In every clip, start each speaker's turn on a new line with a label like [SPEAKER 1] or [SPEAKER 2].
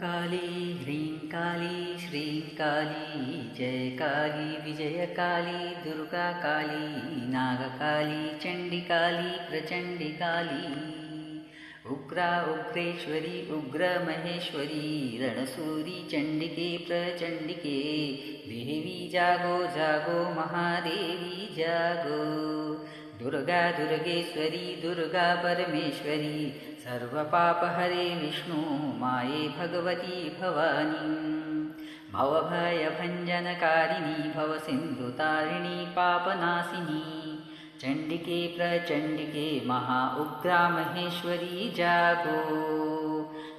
[SPEAKER 1] काली ह्रीं काली श्रीं काली जय काली विजय काली दुर्गा काली नागकाली चण्डिकाली प्रचण्डिकाली उग्रा उग्रेश्वरी उग्रमहेश्वरी रणसूरी चण्डिके प्रचण्डिके देवी जागो जागो महादेवी जागो दुर्गा दुर्गेश्वरी दुर्गा परमेश्वरी सर्वपापहरे विष्णु माये भगवती भवानी भवभयभञ्जनकारिणी भवसिन्धुतारिणी पापनाशिनी चण्डिके प्रचण्डिके महा उग्रा महेश्वरी जागो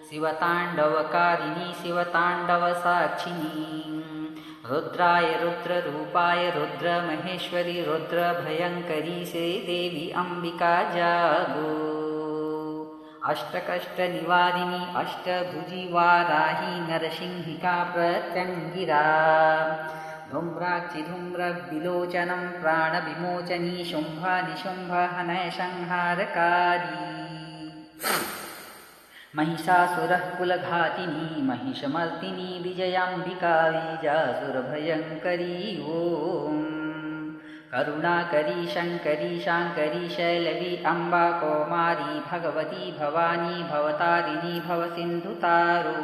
[SPEAKER 1] शिवताण्डवकारिणी शिवताण्डवसाक्षिणी रुद्राय रुद्ररूपाय रुद्रमहेश्वरी रुद्रभयङ्करी श्रीदेवी अम्बिका जागो अष्टकष्टनिवारिणी अष्टभुजी वाराही नरसिंहिका प्रत्यङ्गिरा धूम्राक्षि धूम्रविलोचनं प्राणविमोचनी शुम्भनिशुम्भहनयसंहारकारी महिषासुरः कुलघातिनी महिषमर्दिनी विजयाम्बिका बीजासुरभयङ्करी ॐ करुणाकरी शङ्करी शाङ्करी शैलवी अम्बा कौमारी भगवती भवानी भवतारिणी भवसिन्धुतारो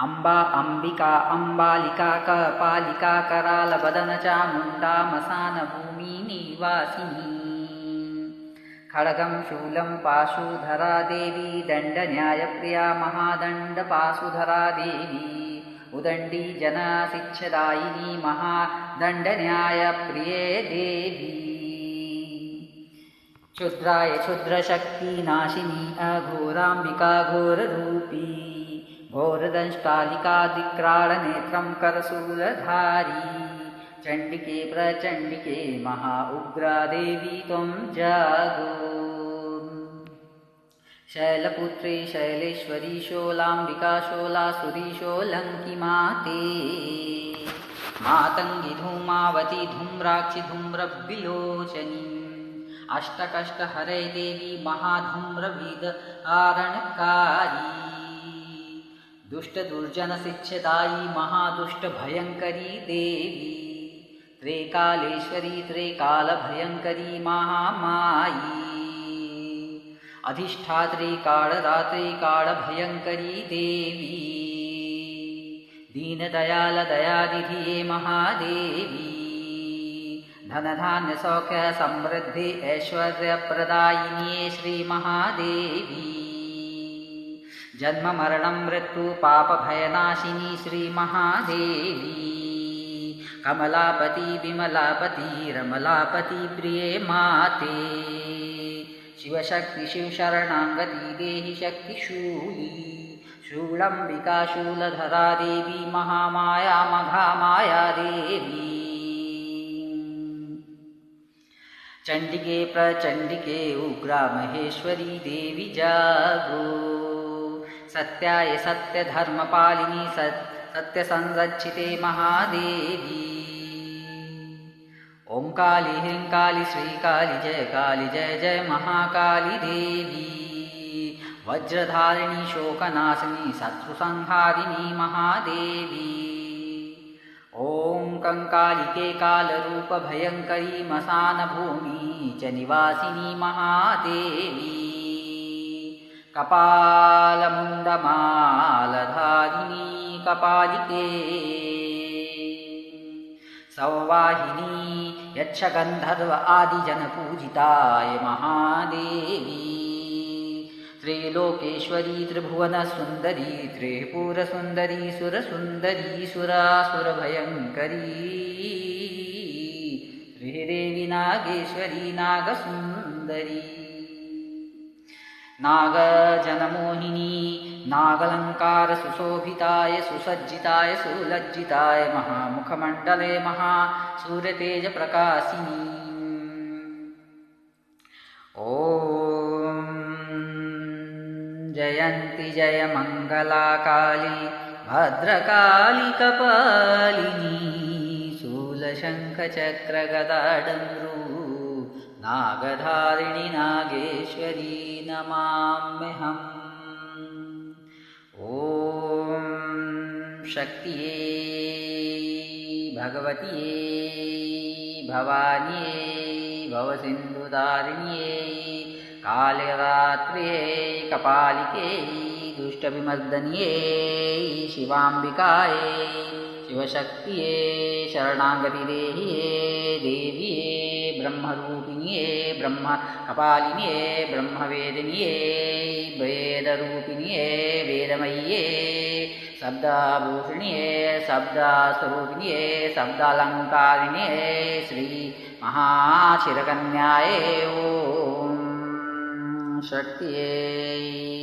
[SPEAKER 1] अम्बा अम्बिका अम्बालिका कपालिका करालवदन चामुण्डा मसानभूमि निवासिनी खड्गं शूलं पाशुधरा देवी दण्डन्यायप्रिया महादण्डपाशुधरा देवी उदण्डी जनाशिक्षदायिनी महादण्डन्यायप्रिये देवी क्षुद्राय क्षुद्रशक्तिनाशिनी अघोराम्बिका घोररूपी घोरदंष्टालिकादिक्राळनेत्रं करशूलधारी चण्डिके प्रचण्डिके महा उग्रा देवी त्वं जागो शैलपुत्री शैलेश्वरी शोलाम्बिका शोलासुरी शोलङ्की माते मातङ्गी धूमावती धूम्राक्षि धूम्रविलोचनी अष्टकष्टहरे देवी महाधूम्रविदारणकारी दुष्टदुर्जनशिक्षदायी महादुष्टभयङ्करी देवी त्रिकालेश्वरी त्रिकालभयङ्करी महामायी अधिष्ठात्री कालरात्रि कालभयङ्करी देवी दीनदयालदयानिधिये महादेवी धनधान्यसौख्यसमृद्धि ऐश्वर्यप्रदायिन्ये श्रीमहादेवी जन्ममरणं मृत्यु पापभयनाशिनी श्रीमहादेवी कमलापति विमलापति रमलापति प्रिये माते शिवशक्ति शिवशरणाङ्गति देहि शक्तिशूली शूलम्बिका शूलधरा देवी महामाया मघामाया देवी चण्डिके प्रचण्डिके उग्रा महेश्वरी देवी जागो सत्याय सत्यधर्मपालिनी सत्यसंरक्षिते महादेवी ॐ काली ह्रीं काली श्रीकाली जय जय महाकाली देवी वज्रधारिणी शोकनाशिनी शत्रुसंहारिणी महादेवी ॐ कंकालिके कालरूपभयङ्करी मशानभूमि च निवासिनी महादेवी कपालमुण्डमालधारिणी कपालिके सौवाहिनी यक्षगन्धर्व आदिजनपूजिताय महादेवी त्रिलोकेश्वरी त्रिभुवनसुन्दरी त्रिपुरसुन्दरी सुरसुन्दरी सुरासुरभयङ्करी त्रिदेवी नागेश्वरी नागसुन्दरी नागजनमोहिनी नागालङ्कार सुशोभिताय सुसज्जिताय सुलज्जिताय महामुखमण्डले महासूर्यतेजप्रकाशिनी ॐ जयन्ति जयमङ्गला काली भद्रकाली कपालिनी शूलशङ्खचक्रगदाडमरू नागधारिणी नागेश्वरी नमाम्यहम्। ॐ शक्तिये भगवतिये भवानिये भवसिन्धुतारिण्ये कालरात्र्ये कपालिके दुष्टविमर्दन्ये शिवाम्बिकाये शिवशक्तिये शरणागतिदेहिये देविये ब्रह्मरूपिण्ये ब्रह्मकपालिन्ये ब्रह्मवेदिन्ये वेदरूपिण्ये वेदमय्ये शब्दाभूषिण्ये शब्दस्वरूपिण्ये शब्दालङ्कारिण्ये श्री महाशिरकन्याये ॐ शक्तिये।